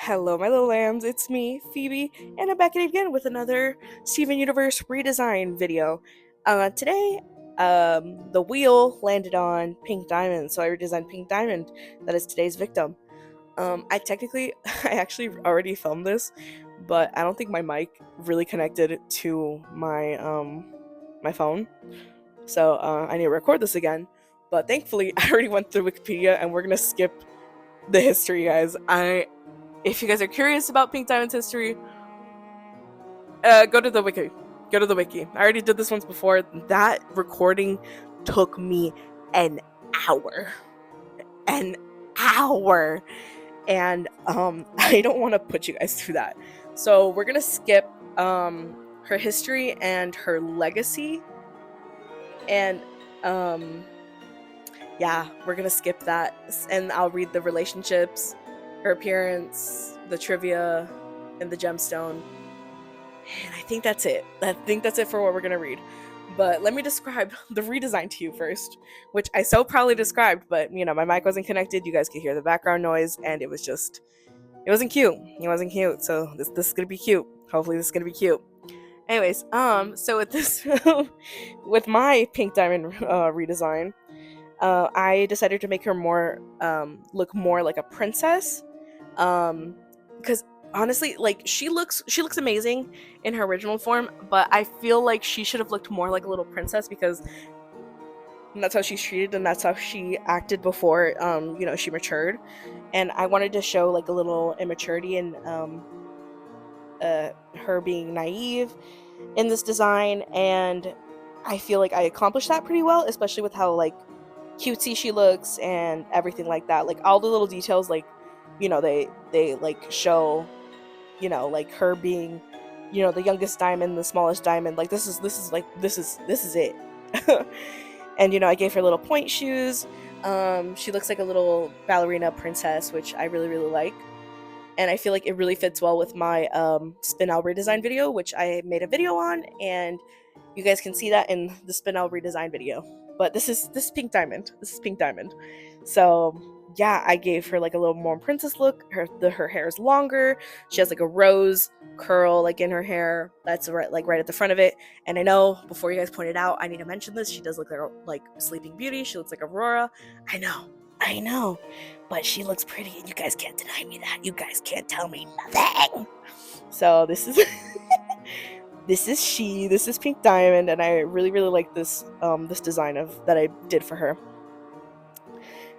Hello, my little lambs. It's me, Phoebe, and I'm back at it again with another Steven Universe redesign video. Today, the wheel landed on Pink Diamond, so I redesigned Pink Diamond. That is today's victim. I actually already filmed this, but I don't think my mic really connected to my phone, so I need to record this again. But thankfully, I already went through Wikipedia, and we're gonna skip the history, guys. If you guys are curious about Pink Diamond's history, go to the wiki. Go to the wiki. I already did this once before. That recording took me an hour. An hour. And I don't want to put you guys through that. So we're gonna skip her history and her legacy. And yeah, we're gonna skip that. And I'll read the relationships, her appearance, the trivia, and the gemstone. And I think that's it. I think that's it for what we're gonna read. But let me describe the redesign to you first, which I so proudly described, but my mic wasn't connected. You guys could hear the background noise, and it wasn't cute. It wasn't cute. So this is gonna be cute. Hopefully this is gonna be cute. Anyways, so with this, with my Pink Diamond redesign, I decided to make her look more like a princess, because honestly, like she looks amazing in her original form, but I feel like she should have looked more like a little princess because that's how she's treated and that's how she acted before she matured. And I wanted to show like a little immaturity and her being naive in this design, and I feel like I accomplished that pretty well, especially with how like cutesy she looks and everything like that. Like all the little details, like they like show like her being the youngest diamond, the smallest diamond. Like this is it. And I gave her little point shoes. She looks like a little ballerina princess, which I really like, and I feel like it really fits well with my spin-out redesign video, which I made a video on, and you guys can see that in the spin-out redesign video. But this is Pink Diamond. This is Pink Diamond. So yeah, I gave her like a little more princess look. Her hair is longer. She has like a rose curl like in her hair. That's right at the front of it. And I know before you guys pointed out, I need to mention this. She does look like Sleeping Beauty. She looks like Aurora. I know, but she looks pretty, and you guys can't deny me that. You guys can't tell me nothing. So this is this is Pink Diamond, and I really like this design that I did for her.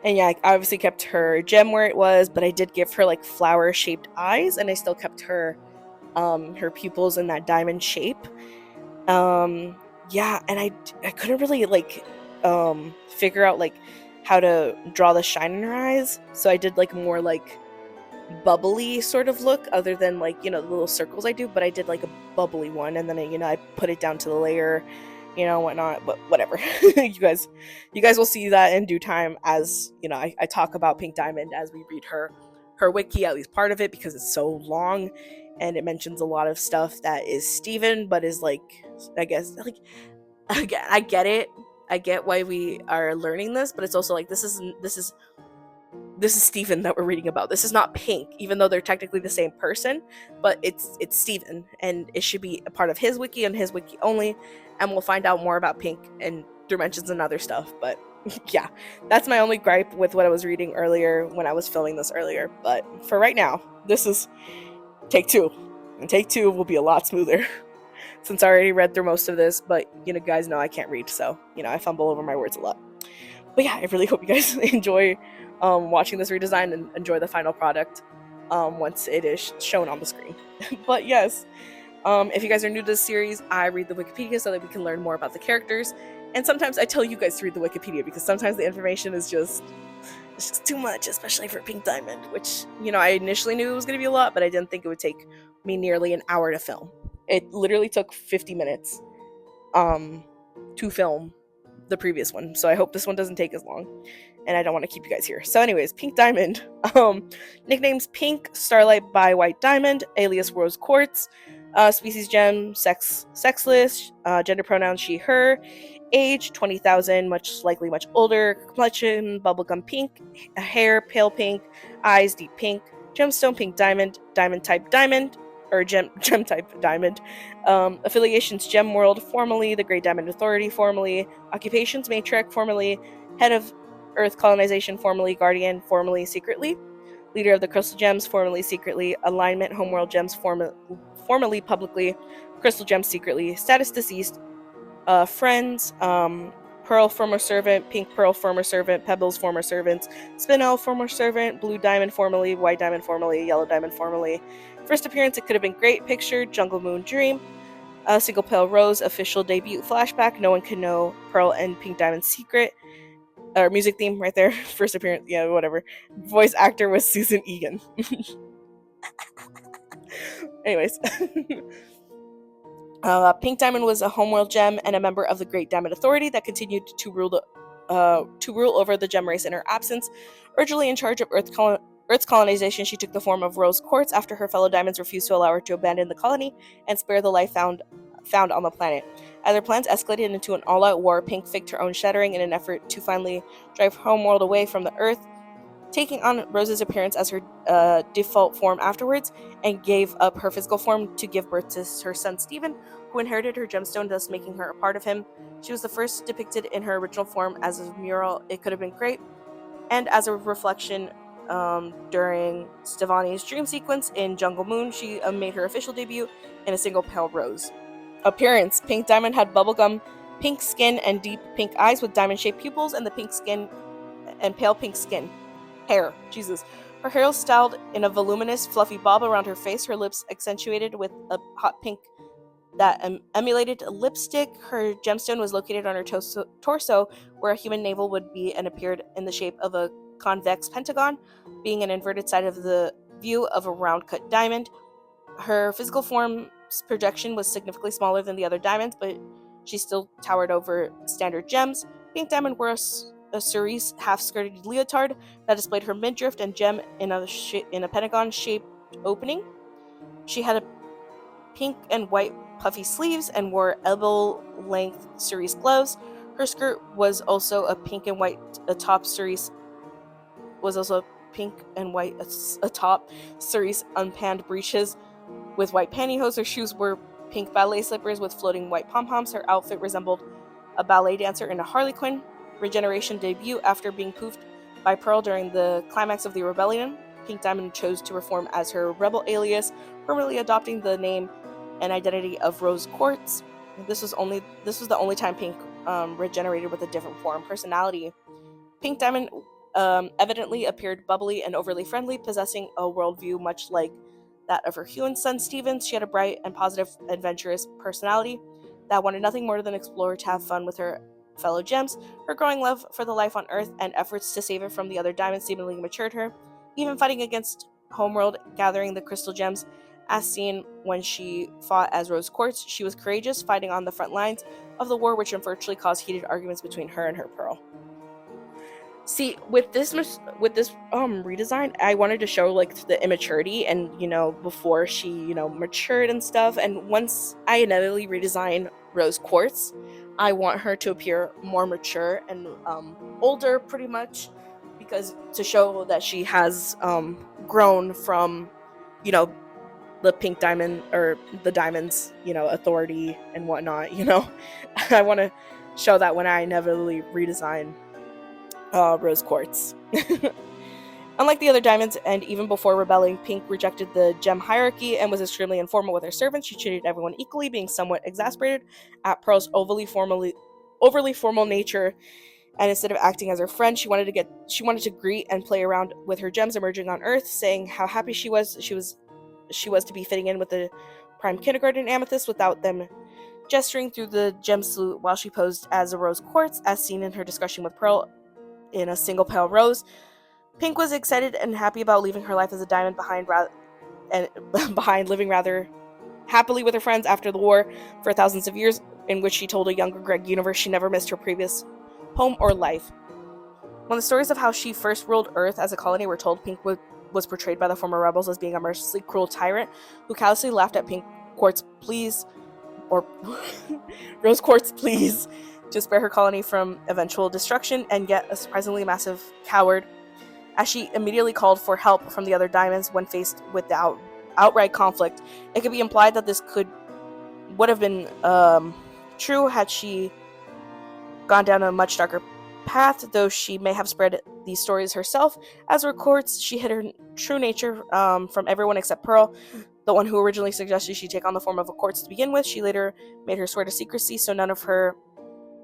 And yeah, I obviously kept her gem where it was, but I did give her like flower shaped eyes, and I still kept her pupils in that diamond shape. Yeah, and I couldn't really like figure out like how to draw the shine in her eyes, so I did like more like bubbly sort of look, other than like the little circles I do, but I did like a bubbly one, and then I put it down to the layer, whatnot. But whatever. you guys will see that in due time, as I talk about Pink Diamond as we read her wiki, at least part of it, because it's so long and it mentions a lot of stuff that is Steven, but is like, I guess, like, again, I get it. I get why we are learning this, but it's also like this is Steven that we're reading about. This is not Pink, even though they're technically the same person, but it's Steven, and it should be a part of his wiki and his wiki only, and we'll find out more about Pink and dimensions and other stuff. But yeah, that's my only gripe with what I was reading earlier when I was filming this earlier. But for right now, this is take two, and take two will be a lot smoother since I already read through most of this. But guys know I can't read, so I fumble over my words a lot. But yeah, I really hope you guys enjoy watching this redesign and enjoy the final product once it is shown on the screen. But yes, if you guys are new to this series, I read the Wikipedia so that we can learn more about the characters, and sometimes I tell you guys to read the Wikipedia because sometimes the information is just too much, especially for Pink Diamond, which I initially knew it was going to be a lot, but I didn't think it would take me nearly an hour to film. It literally took 50 minutes to film the previous one, so I hope this one doesn't take as long, and I don't want to keep you guys here. So anyways, Pink Diamond, nicknames Pink, Starlight by White Diamond, alias Rose Quartz, species gem, sexless, gender pronoun she her, age 20,000, much likely much older, complexion bubblegum pink, hair pale pink, eyes deep pink, Gemstone, pink diamond, diamond type diamond, or gem type diamond. Affiliations: Gem World, formerly the Great Diamond Authority, formerly Occupations: Matriarch, formerly Head of Earth Colonization, formerly Guardian, formerly Secretly, Leader of the Crystal Gems, formerly Secretly, Alignment: Homeworld Gems, formerly Publicly, Crystal Gems secretly, Status: Deceased, Friends, Pearl, former servant, Pink Pearl, former servant, Pebbles, former servants, Spinel, former servant, Blue Diamond, formerly, White Diamond, formerly, Yellow Diamond, formerly. First appearance: It Could Have Been Great, Picture, Jungle Moon Dream, Single Pale Rose, official debut flashback, No One Can Know Pearl and Pink Diamond's Secret, or music theme right there. First appearance, yeah, whatever. Voice actor was Susan Egan. Anyways. Pink Diamond was a homeworld gem and a member of the Great Diamond Authority that continued to rule over the gem race in her absence. Originally in charge of Earth's colonization, she took the form of Rose Quartz after her fellow diamonds refused to allow her to abandon the colony and spare the life found on the planet. As their plans escalated into an all-out war, Pink faked her own shattering in an effort to finally drive Homeworld away from the Earth, taking on Rose's appearance as her default form afterwards, and gave up her physical form to give birth to her son Stephen, who inherited her gemstone, thus making her a part of him. She was the first depicted in her original form as a mural, It Could Have Been Great, and as a reflection during Stevani's dream sequence in Jungle Moon. She made her official debut in a single pale rose. Appearance: Pink Diamond had bubblegum pink skin and deep pink eyes with diamond-shaped pupils, and the pink skin and pale pink skin. Hair. Jesus. Her hair was styled in a voluminous, fluffy bob around her face, her lips accentuated with a hot pink that emulated lipstick. Her gemstone was located on her torso, where a human navel would be, and appeared in the shape of a convex pentagon, being an inverted side of the view of a round-cut diamond. Her physical form's projection was significantly smaller than the other diamonds, but she still towered over standard gems. Pink Diamond wore a cerise half-skirted leotard that displayed her midriff and gem in a pentagon-shaped opening. She had a pink and white puffy sleeves and wore elbow-length cerise gloves. Her skirt was also a pink and white atop cerise unpanned breeches with white pantyhose. Her shoes were pink ballet slippers with floating white pom-poms. Her outfit resembled a ballet dancer in a Harley Quinn. Regeneration debut: After being poofed by Pearl during the climax of the rebellion, Pink Diamond chose to reform as her rebel alias, permanently adopting the name and identity of Rose Quartz. This was the only time Pink regenerated with a different form. Personality: Pink Diamond evidently appeared bubbly and overly friendly, possessing a worldview much like that of her human son Stephen. She had a bright and positive, adventurous personality that wanted nothing more than explore, to have fun with her fellow gems. Her growing love for the life on Earth and efforts to save it from the other diamonds seemingly matured her, even fighting against Homeworld, gathering the crystal gems. As seen when she fought as Rose Quartz, she was courageous, fighting on the front lines of the war, which unfortunately caused heated arguments between her and her Pearl. See, with this redesign, I wanted to show like the immaturity and before she matured and stuff. And once I inevitably redesign Rose Quartz, I want her to appear more mature and older, pretty much, because to show that she has grown from the Pink Diamond, or the diamonds authority and whatnot. I want to show that when I inevitably redesign Rose Quartz. Unlike the other diamonds, and even before rebelling, Pink rejected the gem hierarchy and was extremely informal with her servants. She treated everyone equally, being somewhat exasperated at Pearl's overly formal nature. And instead of acting as her friend, she wanted to greet and play around with her gems emerging on Earth, saying how happy she was to be fitting in with the prime kindergarten amethyst without them, gesturing through the gem salute while she posed as a Rose Quartz, as seen in her discussion with Pearl in a single pale rose. Pink was excited and happy about leaving her life as a diamond behind, living rather happily with her friends after the war for thousands of years, in which she told a younger Greg Universe she never missed her previous home or life. When the stories of how she first ruled Earth as a colony were told, Pink was portrayed by the former rebels as being a mercilessly cruel tyrant who callously laughed at Pink Quartz pleas, or Rose Quartz pleas, to spare her colony from eventual destruction, and yet a surprisingly massive coward as she immediately called for help from the other diamonds when faced with the outright conflict. It could be implied that this would have been true had she gone down a much darker path, though she may have spread these stories herself. As records, she hid her true nature from everyone except Pearl, the one who originally suggested she take on the form of a quartz to begin with. She later made her swear to secrecy, so none of her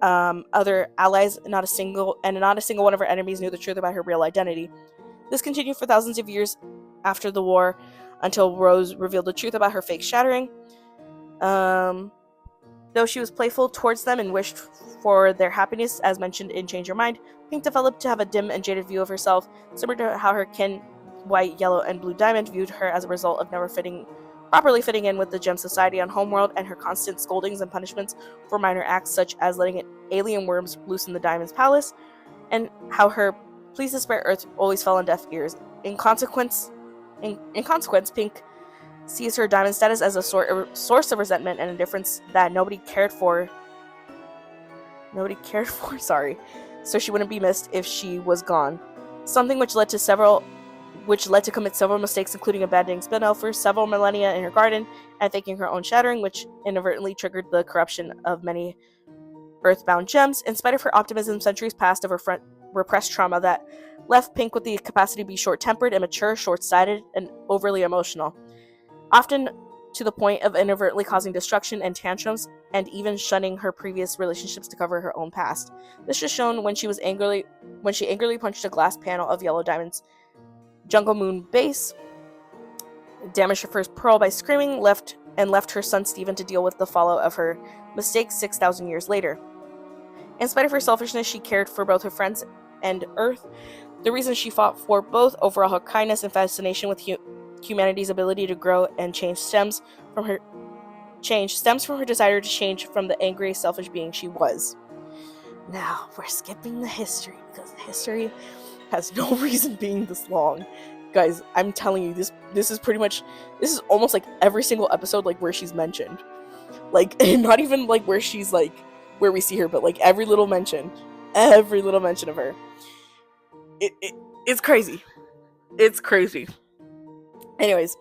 other allies, not a single one of her enemies knew the truth about her real identity. This continued for thousands of years after the war, until Rose revealed the truth about her fake shattering. Though she was playful towards them and wished for their happiness, as mentioned in Change Your Mind, Pink developed to have a dim and jaded view of herself, similar to how her kin, White, Yellow, and Blue Diamond, viewed her as a result of never properly fitting in with the gem society on Homeworld, and her constant scoldings and punishments for minor acts such as letting alien worms loose in the Diamond's palace, and how her pleas to spare Earth always fell on deaf ears. In consequence, Pink sees her diamond status as a source of resentment and indifference that nobody cared for, so she wouldn't be missed if she was gone. Something which led to commit several mistakes, including abandoning Spinel for several millennia in her garden and faking her own shattering, which inadvertently triggered the corruption of many earthbound gems. In spite of her optimism, centuries passed of her repressed trauma that left Pink with the capacity to be short-tempered, immature, short-sighted, and overly emotional, often to the point of inadvertently causing destruction and tantrums, and even shunning her previous relationships to cover her own past. This was shown when she angrily punched a glass panel of Yellow Diamond's Jungle Moon base, damaged her first Pearl by screaming, left her son Steven to deal with the fallout of her mistakes 6,000 years later. In spite of her selfishness, she cared for both her friends and Earth. The reason she fought for both, overall her kindness and fascination with humanity's ability to grow and change stems from her desire to change from the angry, selfish being she was. Now, we're skipping the history, because the history has no reason being this long. Guys, I'm telling you, this is almost like every single episode, like, where she's mentioned. Like, not even, like, where she's, like, where we see her, but, like, every little mention of her. It's crazy. It's crazy. Anyways,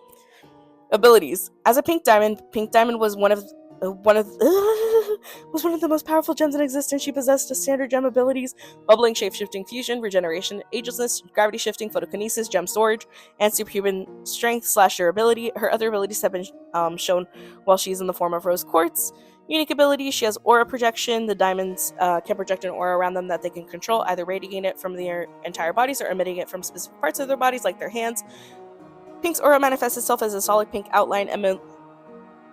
abilities. As a Pink Diamond was one of the most powerful gems in existence. She possessed standard gem abilities: bubbling, shape-shifting, fusion, regeneration, agelessness, gravity shifting, photokinesis, gem storage, and superhuman strength / durability. Her other abilities have been shown while she's in the form of rose quartz. Unique abilities: she has aura projection. The diamonds can project an aura around them that they can control, either radiating it from their entire bodies or emitting it from specific parts of their bodies, like their hands. Pink's aura manifests itself as a solid pink outline,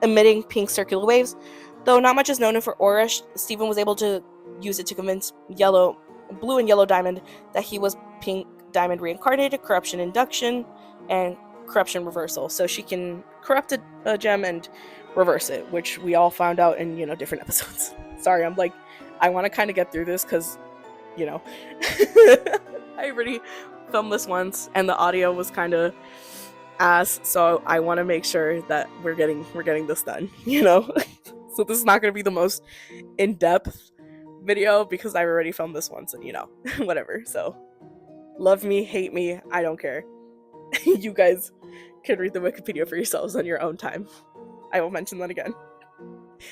emitting pink circular waves. Though not much is known of her aura, Steven was able to use it to convince Blue and Yellow Diamond that he was Pink Diamond reincarnated, corruption induction, and corruption reversal. So she can corrupt a gem and reverse it, which we all found out in, different episodes. Sorry, I'm like, I want to kind of get through this because, I already filmed this once and the audio was kind of ass, so I want to make sure that we're getting this done, So this is not going to be the most in-depth video because I've already filmed this once and whatever. So love me, hate me, I don't care. You guys can read the Wikipedia for yourselves on your own time. I will mention that again.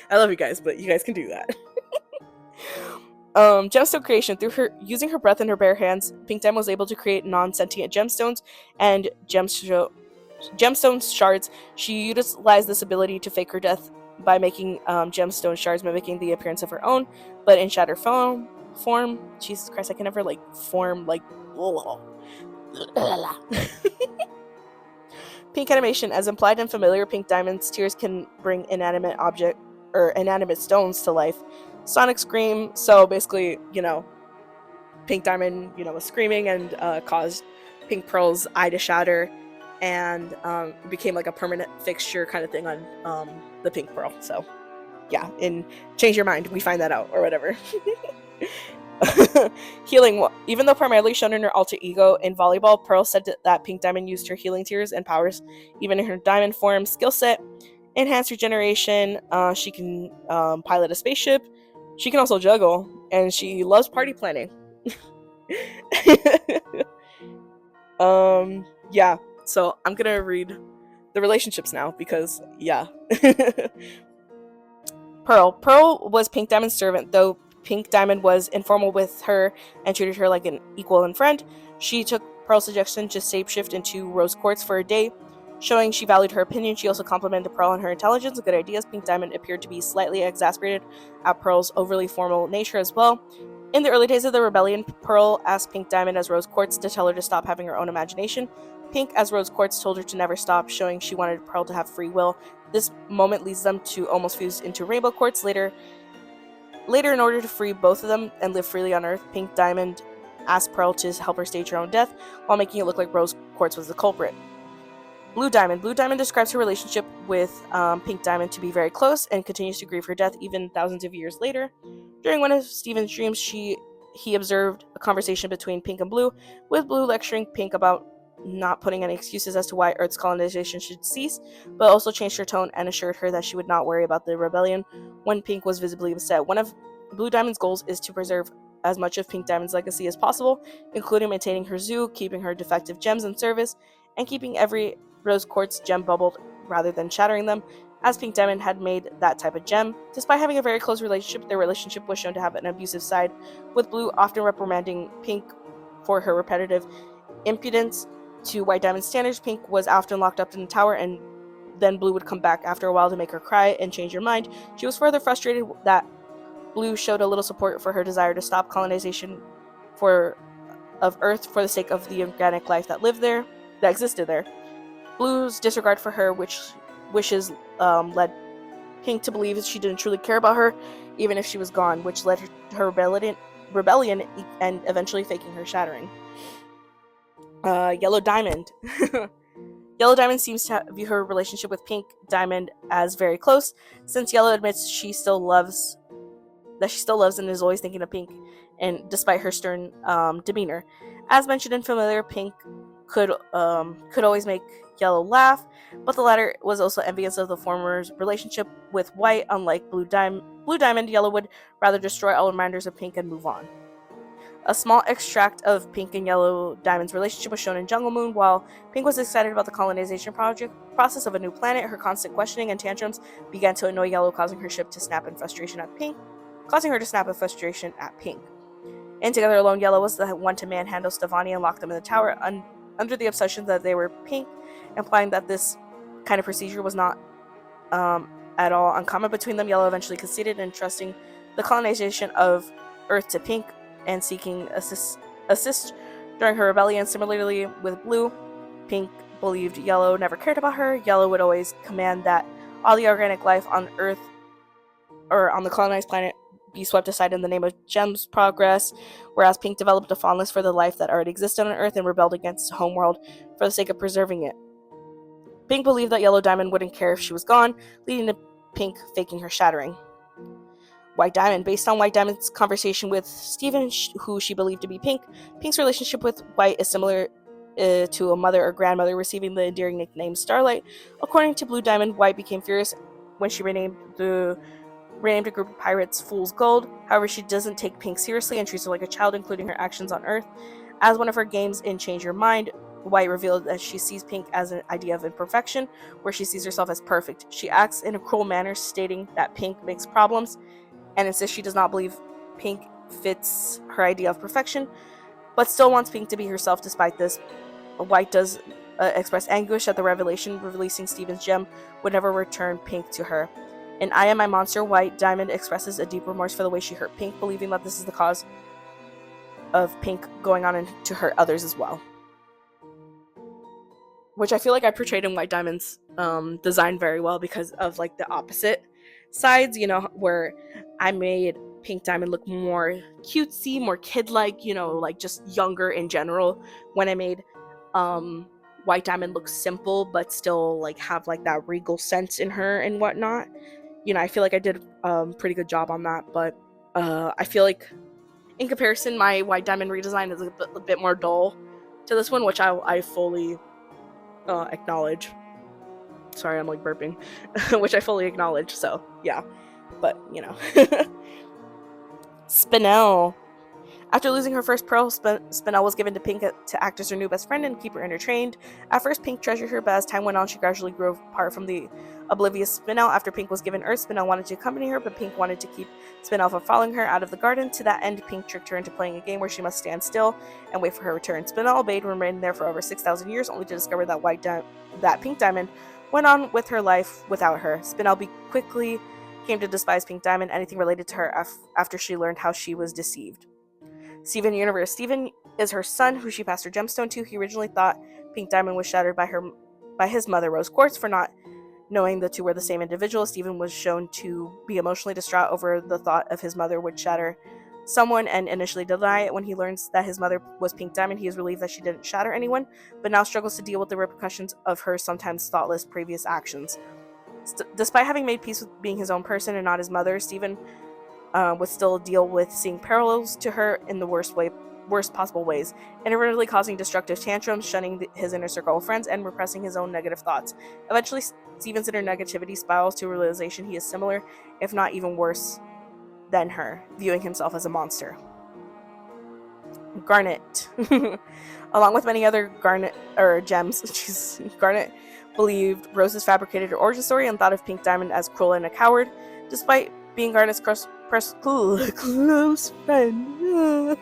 I love you guys, but you guys can do that. Gemstone creation. Through using her breath in her bare hands, Pink Diamond was able to create non-sentient gemstones and gemstone shards. She utilized this ability to fake her death by making gemstone shards mimicking the appearance of her own, but in shattered form. Jesus Christ, I can never form Pink animation. As implied and familiar, Pink Diamond's tears can bring inanimate stones to life. Sonic scream. So basically, Pink Diamond, was screaming and caused Pink Pearl's eye to shatter, and became like a permanent fixture kind of thing on the Pink Pearl. So yeah, in Change Your Mind, we find that out, or whatever. Healing. Even though primarily shown in her alter ego in volleyball, Pearl said that Pink Diamond used her healing tears and powers even in her diamond form. Skill set: enhanced regeneration. She can pilot a spaceship. She can also juggle, and she loves party planning. Yeah, so I'm gonna read the relationships now because, yeah. Pearl was Pink Diamond's servant, though Pink Diamond was informal with her and treated her like an equal and friend. She took Pearl's suggestion to shapeshift into Rose Quartz for a day, showing she valued her opinion. She also complimented Pearl on her intelligence and good ideas. Pink Diamond appeared to be slightly exasperated at Pearl's overly formal nature as well. In the early days of the rebellion, Pearl asked Pink Diamond as Rose Quartz to tell her to stop having her own imagination. Pink, as Rose Quartz, told her to never stop, showing she wanted Pearl to have free will. This moment leads them to almost fuse into Rainbow Quartz. Later, in order to free both of them and live freely on Earth, Pink Diamond asked Pearl to help her stage her own death, while making it look like Rose Quartz was the culprit. Blue Diamond describes her relationship with Pink Diamond to be very close and continues to grieve her death even thousands of years later. During one of Steven's dreams, he observed a conversation between Pink and Blue, with Blue lecturing Pink about not putting any excuses as to why Earth's colonization should cease, but also changed her tone and assured her that she would not worry about the rebellion when Pink was visibly upset. One of Blue Diamond's goals is to preserve as much of Pink Diamond's legacy as possible, including maintaining her zoo, keeping her defective gems in service, and keeping every Rose Quartz gem bubbled rather than shattering them, as Pink Diamond had made that type of gem. Despite having a very close relationship, their relationship was shown to have an abusive side, with Blue often reprimanding Pink for her repetitive impudence to White Diamond's standards. Pink was often locked up in the tower, and then Blue would come back after a while to make her cry and change her mind. She was further frustrated that Blue showed a little support for her desire to stop colonization of Earth for the sake of the organic life that existed there. Blue's disregard for her wishes led Pink to believe she didn't truly care about her, even if she was gone, which led her rebellion and eventually faking her shattering. Yellow Diamond. Yellow Diamond seems to view her relationship with Pink Diamond as very close, since Yellow admits she still loves and is always thinking of Pink, and despite her stern demeanor. As mentioned in Familiar, Pink could always make Yellow laugh, but the latter was also envious of the former's relationship with White. Unlike Blue Diamond, Yellow would rather destroy all reminders of Pink and move on. A small extract of Pink and Yellow Diamond's relationship was shown in Jungle Moon. While Pink was excited about the colonization process of a new planet, her constant questioning and tantrums began to annoy Yellow, causing her to snap in frustration at Pink. And together alone, Yellow was the one to manhandle Stefani and lock them in the tower under the obsession that they were Pink, implying that this kind of procedure was not at all uncommon between them. Yellow eventually conceded, entrusting the colonization of Earth to Pink and seeking assist during her rebellion. Similarly with Blue, Pink believed Yellow never cared about her. Yellow would always command that all the organic life on Earth or on the colonized planet be swept aside in the name of Gem's progress, whereas Pink developed a fondness for the life that already existed on Earth and rebelled against Homeworld for the sake of preserving it. Pink believed that Yellow Diamond wouldn't care if she was gone, leading to Pink faking her shattering. White Diamond. Based on White Diamond's conversation with Steven, who she believed to be Pink, Pink's relationship with White is similar to a mother or grandmother receiving the endearing nickname Starlight. According to Blue Diamond, White became furious when she renamed a group of pirates Fool's Gold. However, she doesn't take Pink seriously and treats her like a child, including her actions on Earth. As one of her games in Change Your Mind, White revealed that she sees Pink as an idea of imperfection, where she sees herself as perfect. She acts in a cruel manner, stating that Pink makes problems, and insists she does not believe Pink fits her idea of perfection, but still wants Pink to be herself despite this. White does express anguish at the revelation releasing Steven's gem would never return Pink to her. In I Am My Monster, White Diamond expresses a deep remorse for the way she hurt Pink, believing that this is the cause of Pink going on to hurt others as well. Which I feel like I portrayed in White Diamond's design very well because of like the opposite sides, where I made Pink Diamond look more cutesy, more kid-like, like just younger in general, when I made White Diamond look simple but still like have like that regal sense in her and whatnot. I feel like I did a pretty good job on that, but I feel like in comparison my White Diamond redesign is a bit more dull to this one, which I fully acknowledge. Sorry, I'm like burping. Which I fully acknowledge, so yeah. But, Spinel. After losing her first pearl, Spinel was given to Pink to act as her new best friend and keep her entertained. At first, Pink treasured her, but as time went on, she gradually grew apart from the oblivious Spinel. After Pink was given Earth, Spinel wanted to accompany her, but Pink wanted to keep Spinel from following her out of the garden. To that end, Pink tricked her into playing a game where she must stand still and wait for her return. Spinel obeyed and remained there for over 6,000 years, only to discover that Pink Diamond went on with her life without her. Spinel quickly came to despise Pink Diamond, anything related to her, after she learned how she was deceived. Steven Universe. Steven is her son, who she passed her gemstone to. He originally thought Pink Diamond was shattered by his mother, Rose Quartz, for not knowing the two were the same individual. Steven was shown to be emotionally distraught over the thought of his mother would shatter someone and initially deny it. When he learns that his mother was Pink Diamond, he is relieved that she didn't shatter anyone, but now struggles to deal with the repercussions of her sometimes thoughtless previous actions. Despite having made peace with being his own person and not his mother, Steven would still deal with seeing parallels to her in the worst possible ways, inadvertently causing destructive tantrums, shunning his inner circle of friends, and repressing his own negative thoughts. Eventually, Steven's inner negativity spirals to a realization he is similar, if not even worse, than her, viewing himself as a monster. Garnet. Along with many other gems, Garnet believed Rose's fabricated origin story and thought of Pink Diamond as cruel and a coward. Despite being Garnet's close friend,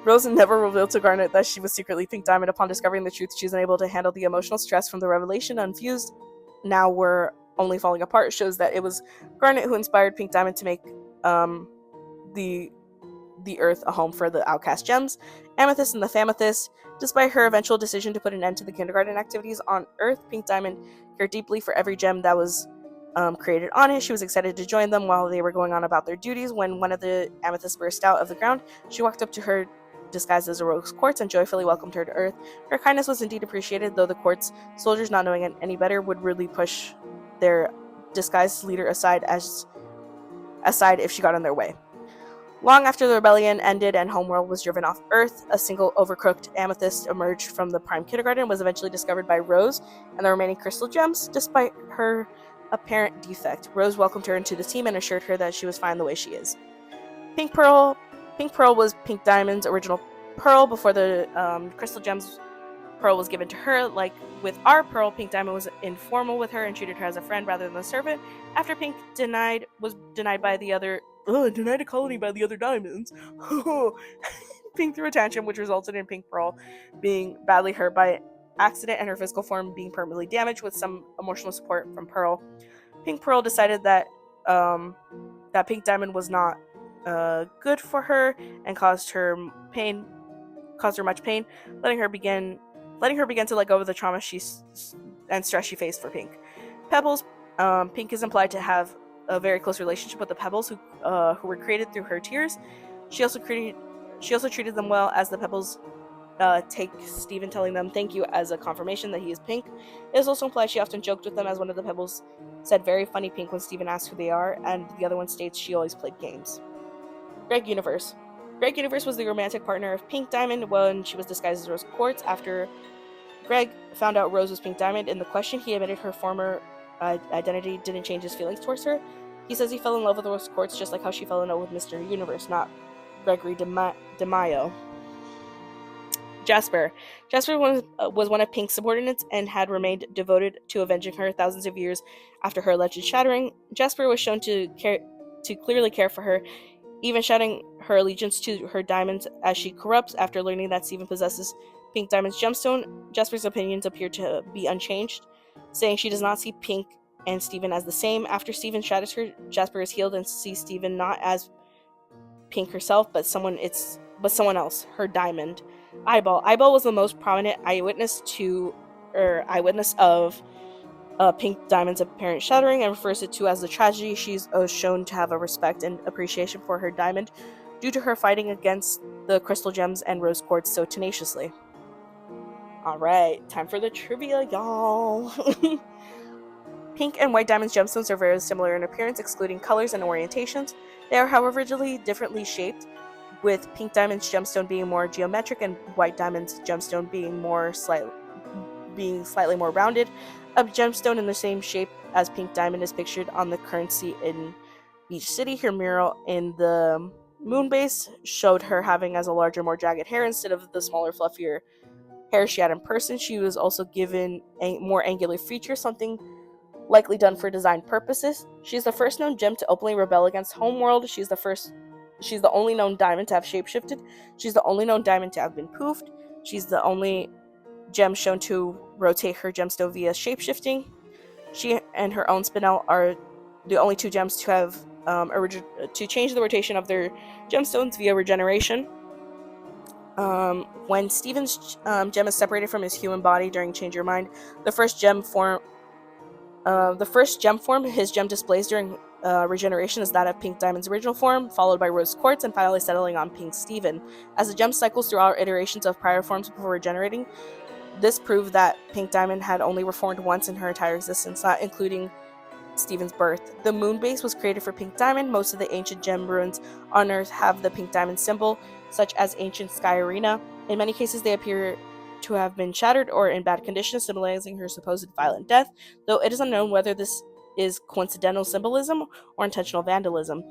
Rose never revealed to Garnet that she was secretly Pink Diamond. Upon discovering the truth, she was unable to handle the emotional stress from the revelation. Unfused, now we're only falling apart, shows that it was Garnet who inspired Pink Diamond to make the Earth a home for the outcast gems, Amethyst and the Famethyst. Despite her eventual decision to put an end to the kindergarten activities on Earth, Pink Diamond cared deeply for every gem that was created on it. She was excited to join them while they were going on about their duties. When one of the amethysts burst out of the ground, she walked up to her disguised as a rose quartz and joyfully welcomed her to Earth. Her kindness was indeed appreciated, though the quartz soldiers, not knowing any better, would really push their disguised leader aside if she got in their way. Long after the rebellion ended and Homeworld was driven off Earth, a single overcooked amethyst emerged from the prime kindergarten and was eventually discovered by Rose and the remaining crystal gems. Despite her apparent defect, Rose welcomed her into the team and assured her that she was fine the way she is. Pink Pearl was Pink Diamond's original pearl before the crystal gems pearl was given to her. Like with our pearl, Pink Diamond was informal with her and treated her as a friend rather than a servant. After Pink was denied a colony by the other diamonds, Pink threw a tantrum, which resulted in Pink Pearl being badly hurt by accident and her physical form being permanently damaged. With some emotional support from Pearl, Pink Pearl decided that Pink Diamond was not good for her and caused her much pain, letting her begin to let go of the trauma and stress she faced for Pink. Pebbles. Pink is implied to have a very close relationship with the Pebbles, who were created through her tears. She also treated them well, as the Pebbles take Steven telling them thank you as a confirmation that he is Pink. It is also implied she often joked with them, as one of the Pebbles said, "Very funny, Pink," when Steven asked who they are, and the other one states she always played games. Greg Universe. Greg Universe was the romantic partner of Pink Diamond when she was disguised as Rose Quartz. After Greg found out Rose was Pink Diamond in the question, he admitted her former identity didn't change his feelings towards her. He says he fell in love with Rose Quartz just like how she fell in love with Mr. Universe, not Gregory DeMaio. Jasper. Jasper was one of Pink's subordinates and had remained devoted to avenging her thousands of years after her alleged shattering. Jasper was shown to clearly care for her, even shouting her allegiance to her diamonds as she corrupts. After learning that Steven possesses Pink Diamond's gemstone, Jasper's opinions appear to be unchanged, saying she does not see Pink and Steven as the same. After Steven shatters her, Jasper is healed and sees Steven not as Pink herself, but someone else, her diamond. Eyeball was the most prominent eyewitness of Pink Diamond's apparent shattering and refers it to as the tragedy. She's shown to have a respect and appreciation for her diamond due to her fighting against the crystal gems and rose quartz so tenaciously. Alright, time for the trivia, y'all. Pink and White Diamond's gemstones are very similar in appearance, excluding colors and orientations. They are, however, differently shaped, with Pink Diamond's gemstone being more geometric and White Diamond's gemstone being slightly more rounded. A gemstone in the same shape as Pink Diamond is pictured on the currency in Beach City. Her mural in the Moonbase showed her having as a larger, more jagged hair instead of the smaller, fluffier hair she had in person. She was also given a more angular feature, something likely done for design purposes. She's the first known gem to openly rebel against Homeworld. She's the only known diamond to have shapeshifted. She's the only known diamond to have been poofed. She's the only gem shown to rotate her gemstone via shapeshifting. She and her own spinel are the only two gems to have to change the rotation of their gemstones via regeneration. When Steven's gem is separated from his human body during Change Your Mind, the first gem form his gem displays during regeneration is that of Pink Diamond's original form, followed by Rose Quartz, and finally settling on Pink Steven. As the gem cycles through all iterations of prior forms before regenerating, this proved that Pink Diamond had only reformed once in her entire existence, not including Steven's birth. The moon base was created for Pink Diamond. Most of the ancient gem ruins on Earth have the Pink Diamond symbol, such as ancient Sky Arena. In many cases, they appear to have been shattered or in bad condition, symbolizing her supposed violent death, though it is unknown whether this is coincidental symbolism or intentional vandalism.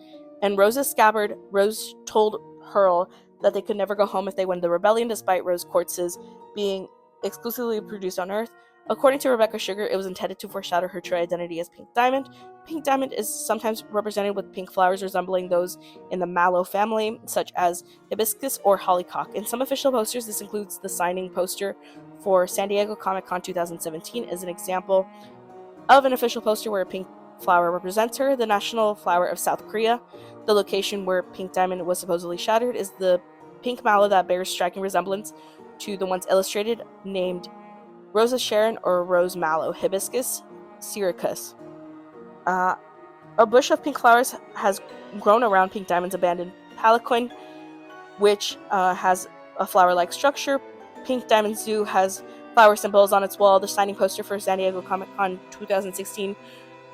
In Rose's scabbard, Rose told Hurl that they could never go home if they win the rebellion, despite Rose Quartz's being exclusively produced on Earth. According to Rebecca Sugar, it was intended to foreshadow her true identity as Pink Diamond. Pink Diamond is sometimes represented with pink flowers resembling those in the mallow family, such as hibiscus or hollyhock. In some official posters, this includes the signing poster for San Diego Comic-Con 2017 as an example of an official poster where a pink flower represents her. The national flower of South Korea, the location where Pink Diamond was supposedly shattered, is the pink mallow that bears striking resemblance to the ones illustrated, named Rosa Sharon or Rose Mallow, Hibiscus syricus. A bush of pink flowers has grown around Pink Diamond's abandoned palanquin, which has a flower-like structure. Pink Diamond Zoo has flower symbols on its wall. The signing poster for San Diego Comic-Con 2016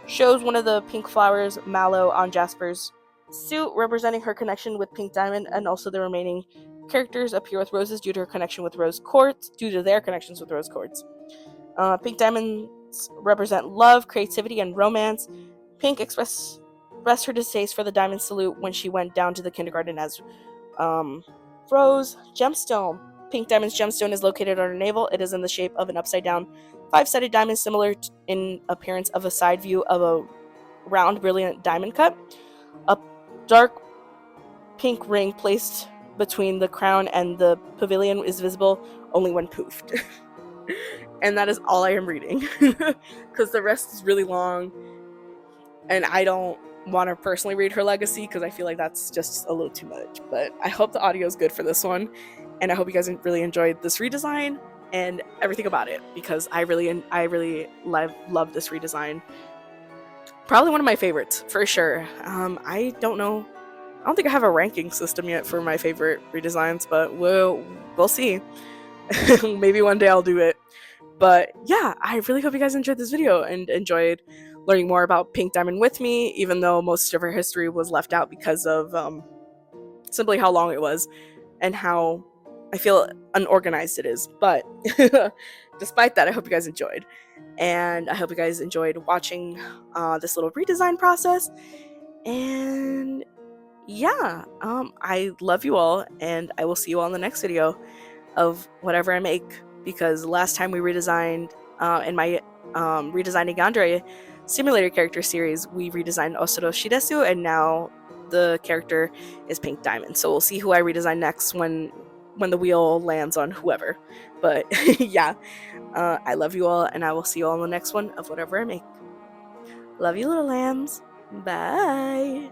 shows one of the pink flowers, mallow, on Jasper's suit, representing her connection with Pink Diamond, and also the remaining characters appear with roses due to their connections with Rose Quartz. Pink Diamonds represent love, creativity, and romance. Pink expressed her distaste for the diamond salute when she went down to the kindergarten as Rose. Gemstone. Pink Diamond's gemstone is located on her navel. It is in the shape of an upside-down five-sided diamond, similar in appearance of a side view of a round, brilliant diamond cut. A dark pink ring placed between the crown and the pavilion is visible only when poofed. And that is all I am reading, because the rest is really long, and I don't want to personally read her legacy because I feel like that's just a little too much. But I hope the audio is good for this one, and I hope you guys really enjoyed this redesign and everything about it, because I really love this redesign. Probably one of my favorites for sure. I don't think I have a ranking system yet for my favorite redesigns, but we'll see. Maybe one day I'll do it. But yeah, I really hope you guys enjoyed this video and enjoyed learning more about Pink Diamond with me, even though most of her history was left out because of simply how long it was and how I feel unorganized it is. But despite that, I hope you guys enjoyed. And I hope you guys enjoyed watching this little redesign process. And yeah, I love you all, and I will see you all in the next video of whatever I make, because last time we redesigned in my Redesigning Yandere simulator character series, we redesigned Osoro Shidesu, and now the character is Pink Diamond. So we'll see who I redesign next when the wheel lands on whoever. But yeah, I love you all, and I will see you all in the next one of whatever I make. Love you, little lambs. Bye.